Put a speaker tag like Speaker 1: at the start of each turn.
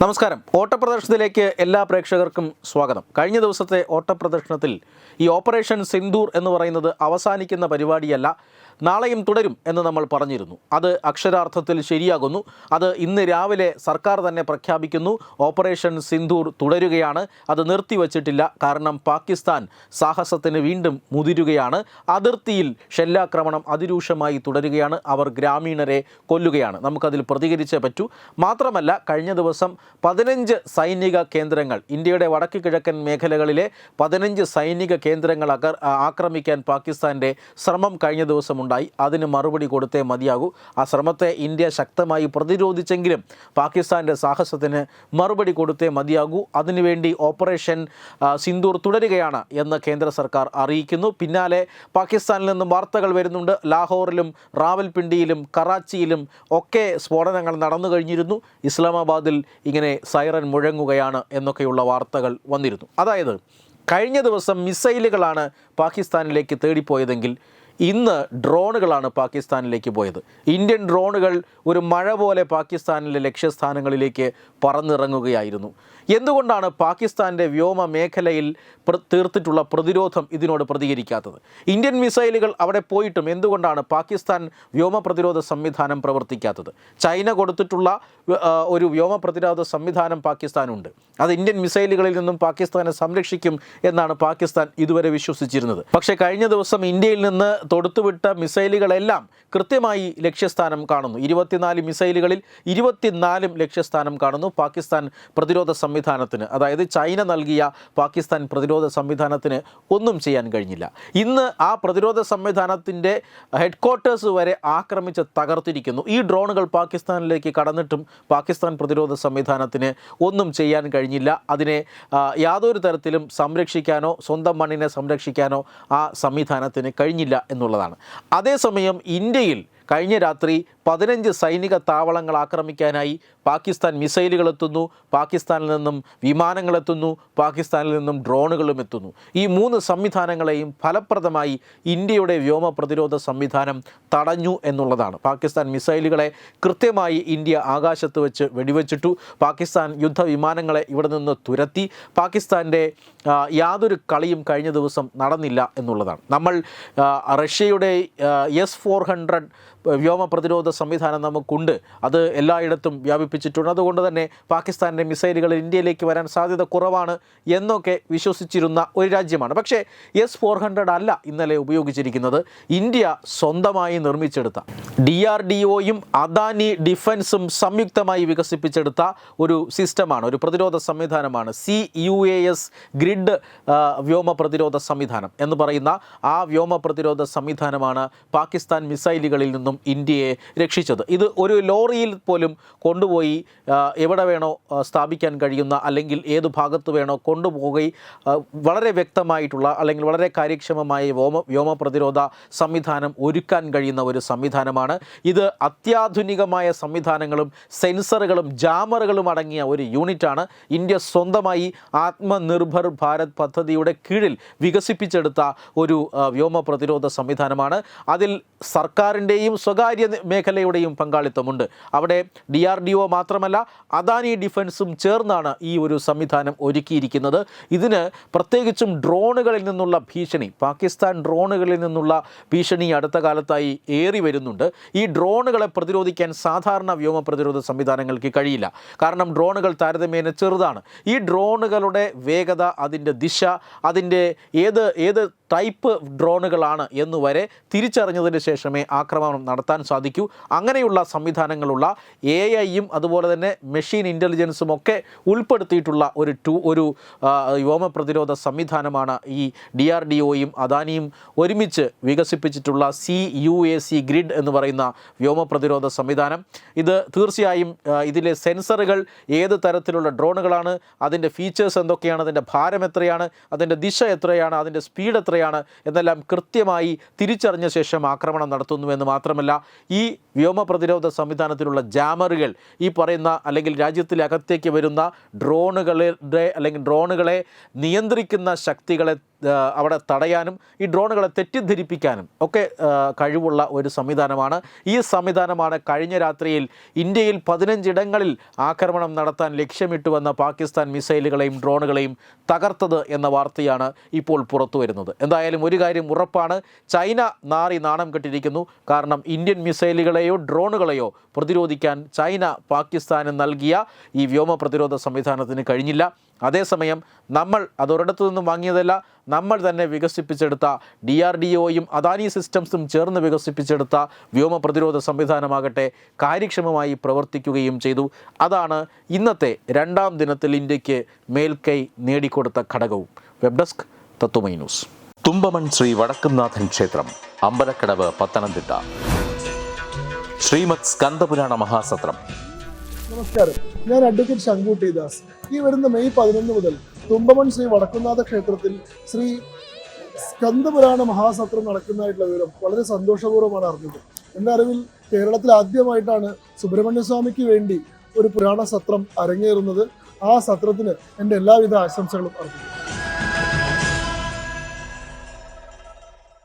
Speaker 1: നമസ്കാരം. ഓട്ടപ്രദർശനത്തിലേക്ക് എല്ലാ പ്രേക്ഷകർക്കും സ്വാഗതം. കഴിഞ്ഞ ദിവസത്തെ ഓട്ടപ്രദർശനത്തിൽ ഈ ഓപ്പറേഷൻ സിന്ദൂർ എന്ന് പറയുന്നത് അവസാനിക്കുന്ന പരിപാടിയല്ല, നാളെയും തുടരും എന്ന് നമ്മൾ പറഞ്ഞിരുന്നു. അത് അക്ഷരാർത്ഥത്തിൽ ശരിയാകുന്നു. അത് ഇന്ന് രാവിലെ സർക്കാർ തന്നെ പ്രഖ്യാപിക്കുന്നു. ഓപ്പറേഷൻ സിന്ദൂർ തുടരുകയാണ്, അത് നിർത്തിവച്ചിട്ടില്ല. കാരണം പാകിസ്ഥാൻ സാഹസത്തിന് വീണ്ടും മുതിരുകയാണ്. അതിർത്തിയിൽ ഷെല്ലാക്രമണം അതിരൂക്ഷമായി തുടരുകയാണ്. അവർ ഗ്രാമീണരെ കൊല്ലുകയാണ്. നമുക്കതിൽ പ്രതികരിച്ചേ പറ്റൂ. മാത്രമല്ല, കഴിഞ്ഞ ദിവസം 15 സൈനിക കേന്ദ്രങ്ങൾ, ഇന്ത്യയുടെ വടക്ക് കിഴക്കൻ മേഖലകളിലെ 15 സൈനിക കേന്ദ്രങ്ങൾ ആക്രമിക്കാൻ പാകിസ്ഥാൻ്റെ ശ്രമം കഴിഞ്ഞ ദിവസം ഉണ്ടായി. അതിന് മറുപടി കൊടുത്തേ മതിയാകൂ. ആ ശ്രമത്തെ ഇന്ത്യ ശക്തമായി പ്രതിരോധിച്ചെങ്കിലും പാകിസ്ഥാൻ്റെ സാഹസത്തിന് മറുപടി കൊടുത്തേ മതിയാകൂ. അതിനുവേണ്ടി ഓപ്പറേഷൻ സിന്ദൂർ തുടരുകയാണ് എന്ന് കേന്ദ്ര സർക്കാർ അറിയിക്കുന്നു. പിന്നാലെ പാകിസ്ഥാനിൽ നിന്നും വാർത്തകൾ വരുന്നുണ്ട്. ലാഹോറിലും റാവൽപിണ്ടിയിലും കറാച്ചിയിലും ഒക്കെ സ്ഫോടനങ്ങൾ നടന്നു കഴിഞ്ഞിരുന്നു. ഇസ്ലാമാബാദിൽ ഇങ്ങനെ സൈറൻ മുഴങ്ങുകയാണ് എന്നൊക്കെയുള്ള വാർത്തകൾ വന്നിരുന്നു. അതായത് കഴിഞ്ഞ ദിവസം മിസൈലുകളാണ് പാകിസ്ഥാനിലേക്ക് തേടിപ്പോയതെങ്കിൽ ഇന്ന് ഡ്രോണുകളാണ് പാകിസ്ഥാനിലേക്ക് പോയത്. ഇന്ത്യൻ ഡ്രോണുകൾ ഒരു മഴ പോലെ പാകിസ്ഥാനിലെ ലക്ഷ്യസ്ഥാനങ്ങളിലേക്ക് പറന്നിറങ്ങുകയായിരുന്നു. എന്തുകൊണ്ടാണ് പാകിസ്ഥാൻ്റെ വ്യോമ മേഖലയിൽ തീർത്തിട്ടുള്ള പ്രതിരോധം ഇതിനോട് പ്രതികരിക്കാത്തത്? ഇന്ത്യൻ മിസൈലുകൾ അവിടെ പോയിട്ടും എന്തുകൊണ്ടാണ് പാകിസ്ഥാൻ വ്യോമ പ്രതിരോധ സംവിധാനം പ്രവർത്തിക്കാത്തത്? ചൈന കൊടുത്തിട്ടുള്ള ഒരു വ്യോമ പ്രതിരോധ സംവിധാനം പാകിസ്ഥാനുണ്ട്. അത് ഇന്ത്യൻ മിസൈലുകളിൽ നിന്നും പാകിസ്ഥാനെ സംരക്ഷിക്കും എന്നാണ് പാകിസ്ഥാൻ ഇതുവരെ വിശ്വസിച്ചിരുന്നത്. പക്ഷേ കഴിഞ്ഞ ദിവസം ഇന്ത്യയിൽ നിന്ന് തൊടുത്തുവിട്ട മിസൈലുകളെല്ലാം കൃത്യമായി ലക്ഷ്യസ്ഥാനം കാണുന്നു. 24 മിസൈലുകളിൽ 24 ലക്ഷ്യസ്ഥാനം കാണുന്നു. പാകിസ്ഥാൻ പ്രതിരോധ സംവിധാനത്തിന്, അതായത് ചൈന നൽകിയ പാകിസ്ഥാൻ പ്രതിരോധ സംവിധാനത്തിന് ഒന്നും ചെയ്യാൻ കഴിഞ്ഞില്ല. ഇന്ന് ആ പ്രതിരോധ സംവിധാനത്തിൻ്റെ ഹെഡ്ക്വാർട്ടേഴ്സ് വരെ ആക്രമിച്ച് തകർത്തിരിക്കുന്നു. ഈ ഡ്രോണുകൾ പാകിസ്ഥാനിലേക്ക് കടന്നിട്ടും പാകിസ്ഥാൻ പ്രതിരോധ സംവിധാനത്തിന് ഒന്നും ചെയ്യാൻ കഴിഞ്ഞില്ല. അതിനെ യാതൊരു തരത്തിലും സംരക്ഷിക്കാനോ സ്വന്തം മണ്ണിനെ സംരക്ഷിക്കാനോ ആ സംവിധാനത്തിന് കഴിഞ്ഞില്ല എന്നുള്ളതാണ്. അതേസമയം ഇന്ത്യയിൽ കഴിഞ്ഞ രാത്രി 15 സൈനിക താവളങ്ങൾ ആക്രമിക്കാനായി പാകിസ്ഥാൻ മിസൈലുകൾ എത്തുന്നു, പാകിസ്ഥാനിൽ നിന്നും വിമാനങ്ങളെത്തുന്നു, പാകിസ്ഥാനിൽ നിന്നും ഡ്രോണുകളും എത്തുന്നു. ഈ 3 സംവിധാനങ്ങളെയും ഫലപ്രദമായി ഇന്ത്യയുടെ വ്യോമ പ്രതിരോധ സംവിധാനം തടഞ്ഞു എന്നുള്ളതാണ്. പാകിസ്ഥാൻ മിസൈലുകളെ കൃത്യമായി ഇന്ത്യ ആകാശത്ത് വെച്ച് വെടിവെച്ചിട്ടു. പാകിസ്ഥാൻ യുദ്ധവിമാനങ്ങളെ ഇവിടെ നിന്ന് തുരത്തി. പാകിസ്ഥാൻ്റെ യാതൊരു കളിയും കഴിഞ്ഞ ദിവസം നടന്നില്ല എന്നുള്ളതാണ്. നമ്മൾ റഷ്യയുടെ S-400 വ്യോമ പ്രതിരോധ സംവിധാനം നമുക്കുണ്ട്. അത് എല്ലായിടത്തും വ്യാപിപ്പിച്ചിട്ടുണ്ട്. അതുകൊണ്ട് തന്നെ പാകിസ്ഥാൻ്റെ മിസൈലുകൾ ഇന്ത്യയിലേക്ക് വരാൻ സാധ്യത കുറവാണ് എന്നൊക്കെ വിശ്വസിച്ചിരുന്ന ഒരു രാജ്യമാണ്. പക്ഷേ S-400 അല്ല ഇന്നലെ ഉപയോഗിച്ചിരിക്കുന്നത്. ഇന്ത്യ സ്വന്തമായി നിർമ്മിച്ചെടുത്ത DRDOയും അദാനി ഡിഫൻസും സംയുക്തമായി വികസിപ്പിച്ചെടുത്ത ഒരു സിസ്റ്റമാണ്, ഒരു പ്രതിരോധ സംവിധാനമാണ്. CUAS ഗ്രിഡ് വ്യോമ പ്രതിരോധ സംവിധാനം എന്ന് പറയുന്ന ആ വ്യോമ പ്രതിരോധ സംവിധാനമാണ് പാകിസ്ഥാൻ മിസൈലുകളിൽ നിന്നും ഇന്ത്യയെ രക്ഷിച്ചത്. ഇത് ഒരു ലോറിയിൽ പോലും കൊണ്ടുപോയി എവിടെ വേണോ സ്ഥാപിക്കാൻ കഴിയുന്ന, അല്ലെങ്കിൽ ഏത് ഭാഗത്ത് വേണോ കൊണ്ടുപോയി വളരെ വ്യക്തമായിട്ടുള്ള അല്ലെങ്കിൽ വളരെ കാര്യക്ഷമമായ വ്യോമ പ്രതിരോധ സംവിധാനം ഒരുക്കാൻ കഴിയുന്ന ഒരു സംവിധാനമാണ് ഇത്. അത്യാധുനികമായ സംവിധാനങ്ങളും സെൻസറുകളും ജാമറുകളും അടങ്ങിയ ഒരു യൂണിറ്റാണ് ഇന്ത്യ സ്വന്തമായി ആത്മനിർഭർ ഭാരത് പദ്ധതിയുടെ കീഴിൽ വികസിപ്പിച്ചെടുത്ത ഒരു വ്യോമ പ്രതിരോധ സംവിധാനമാണ്. അതിൽ സർക്കാരിൻ്റെയും സ്വകാര്യ മേഖലയുടെയും പങ്കാളിത്തമുണ്ട്. അവിടെ DRDO മാത്രമല്ല, അദാനി ഡിഫൻസും ചേർന്നാണ് ഈ ഒരു സംവിധാനം ഒരുക്കിയിരിക്കുന്നത്. ഇതിന് പ്രത്യേകിച്ചും ഡ്രോണുകളിൽ നിന്നുള്ള ഭീഷണി, പാകിസ്ഥാൻ ഡ്രോണുകളിൽ നിന്നുള്ള ഭീഷണി അടുത്ത കാലത്തായി ഏറി വരുന്നുണ്ട്. ഈ ഡ്രോണുകളെ പ്രതിരോധിക്കാൻ സാധാരണ വ്യോമ പ്രതിരോധ സംവിധാനങ്ങൾക്ക് കഴിയില്ല. കാരണം ഡ്രോണുകൾ താരതമ്യേന ചെറുതാണ്. ഈ ഡ്രോണുകളുടെ വേഗത, അതിൻ്റെ ദിശ, അതിൻ്റെ ഏത് ടൈപ്പ് ഡ്രോണുകളാണ് എന്നുവരെ തിരിച്ചറിഞ്ഞതിന് ശേഷമേ ആക്രമണം നടത്താൻ സാധിക്കൂ. അങ്ങനെയുള്ള സംവിധാനങ്ങളുള്ള AI-യും അതുപോലെ തന്നെ മെഷീൻ ഇൻ്റലിജൻസും ഒക്കെ ഉൾപ്പെടുത്തിയിട്ടുള്ള ഒരു വ്യോമ പ്രതിരോധ സംവിധാനമാണ് ഈ DRDOയും അദാനിയും ഒരുമിച്ച് വികസിപ്പിച്ചിട്ടുള്ള CUAS ഗ്രിഡ് എന്ന് പറയുന്ന വ്യോമ പ്രതിരോധ സംവിധാനം. ഇത് തീർച്ചയായും ഇതിലെ സെൻസറുകൾ ഏത് തരത്തിലുള്ള ഡ്രോണുകളാണ്, അതിൻ്റെ ഫീച്ചേഴ്സ് എന്തൊക്കെയാണ്, അതിൻ്റെ ഭാരം എത്രയാണ്, അതിൻ്റെ ദിശ എത്രയാണ്, അതിൻ്റെ സ്പീഡ് എത്രയാണ്, എവിടെയാണ് എന്നെല്ലാം കൃത്യമായി തിരിച്ചറിഞ്ഞ ശേഷം ആക്രമണം നടത്തുന്നുവെന്ന് മാത്രമല്ല, ഈ വ്യോമ പ്രതിരോധ സംവിധാനത്തിലുള്ള ജാമറുകൾ ഈ പറയുന്ന അല്ലെങ്കിൽ രാജ്യത്തിനകത്തേക്ക് വരുന്ന ഡ്രോണുകളെ നിയന്ത്രിക്കുന്ന ശക്തികളെ അവിടെ തടയാനും ഈ ഡ്രോണുകളെ തെറ്റിദ്ധരിപ്പിക്കാനും ഒക്കെ കഴിവുള്ള ഒരു സംവിധാനമാണ്. ഈ സംവിധാനമാണ് കഴിഞ്ഞ രാത്രിയിൽ ഇന്ത്യയിൽ 15 ഇടങ്ങളിൽ ആക്രമണം നടത്താൻ ലക്ഷ്യമിട്ടുവന്ന പാകിസ്ഥാൻ മിസൈലുകളെയും ഡ്രോണുകളെയും തകർത്തത് എന്ന വാർത്തയാണ് ഇപ്പോൾ പുറത്തു വരുന്നത്. എന്തായാലും ഒരു കാര്യം ഉറപ്പാണ്, ചൈന നാണം കെട്ടിരിക്കുന്നു. കാരണം ഇന്ത്യൻ മിസൈലുകളെയോ ഡ്രോണുകളെയോ പ്രതിരോധിക്കാൻ ചൈന പാകിസ്ഥാന് നൽകിയ ഈ വ്യോമ പ്രതിരോധ സംവിധാനത്തിന് കഴിഞ്ഞില്ല. അതേസമയം നമ്മൾ അതൊരിടത്തു നിന്നും വാങ്ങിയതല്ല, നമ്മൾ തന്നെ വികസിപ്പിച്ചെടുത്ത DRDOയും അദാനി സിസ്റ്റംസും ചേർന്ന് വികസിപ്പിച്ചെടുത്ത വ്യോമ പ്രതിരോധ സംവിധാനമാകട്ടെ കാര്യക്ഷമമായി പ്രവർത്തിക്കുകയും ചെയ്തു. അതാണ് ഇന്നത്തെ 2ാം ദിനത്തിൽ ഇന്ത്യക്ക് മേൽക്കൈ നേടിക്കൊടുത്ത ഘടകവും. വെബ് ഡെസ്ക് തത്വമൈ ന്യൂസ്.
Speaker 2: തുമ്പമൺ ശ്രീ വടക്കുംനാഥൻ ക്ഷേത്രം, അമ്പലക്കടവ്, പത്തനംതിട്ട. ശ്രീമദ് സ്കന്ദപുരാണ മഹാസത്രം.
Speaker 3: നമസ്കാരം, ഞാൻ അഡ്വക്കേറ്റ് ശങ്കുട്ടി ദാസ്. ഈ വരുന്ന മെയ് 11 മുതൽ തുമ്പമൺ ശ്രീ വടക്കുംനാഥ ക്ഷേത്രത്തിൽ ശ്രീ സ്കന്ദപുരാണ മഹാസത്രം നടക്കുന്നതായിട്ടുള്ള വിവരം വളരെ സന്തോഷപൂർവ്വമാണ് അറിഞ്ഞത്. എൻ്റെ അറിവിൽ കേരളത്തിൽ ആദ്യമായിട്ടാണ് സുബ്രഹ്മണ്യസ്വാമിക്ക് വേണ്ടി ഒരു പുരാണ സത്രം അരങ്ങേറുന്നത്. ആ സത്രത്തിന് എൻ്റെ എല്ലാവിധ ആശംസകളും അറിയിക്കുന്നു.